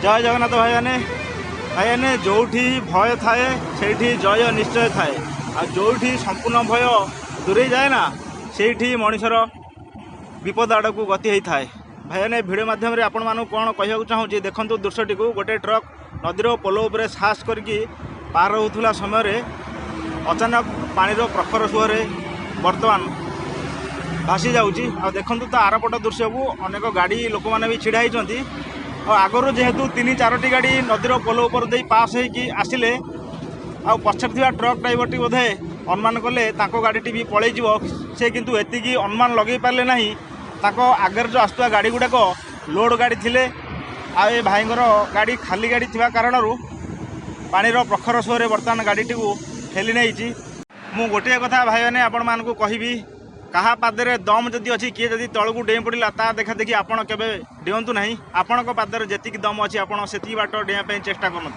जय जगन्नाथ भाई जो भय थाए से जय निश्चय थाए आ जो संपूर्ण भय दूरे जाए ना से मनीषर विपद आड़ को गति होता है। भाई भिडियो मध्यम आपण मानू कौन कहूँ चाहूँगी देखूँ दृश्यटी गोटे ट्रक नदीर पोल उपर साहस करके पार होता समय अचानक पानीर प्रखर सुअर बर्तमान भासी जाऊँगी। देखूँ तो आरपट दृश्य को अनेक गाड़ी लोक मैंने भी छिड़ा होती आगर जेहेतु 3-4टी गाड़ी नदीर पोल उपर दे पास होगी आसिले आ पछर थी ट्रक ड्राइवरटी बोधे अनुमान कले गाड़ी भी पलैज से किंतु एतिकी अनुमान लगे पारे ना आगे जो आसुवा गाड़ी गुड़ाक लोड गाड़ी थिले आ भाईर गाड़ी खाली गाड़ी थी कारण पानीर प्रखर सुअर बर्तमान गाड़ीटी को ठेली नहीं। मु गोटे कथा भाई मैंने आपण मानक कहि कहा पादरे दम जदि अच्छी किए जदि तलू डेँ पड़ा ता देखा देखी आपड़ के डेंतु ना आपण पादर जी दम अच्छी आप से बाट डेँ चेष्टा करूँ।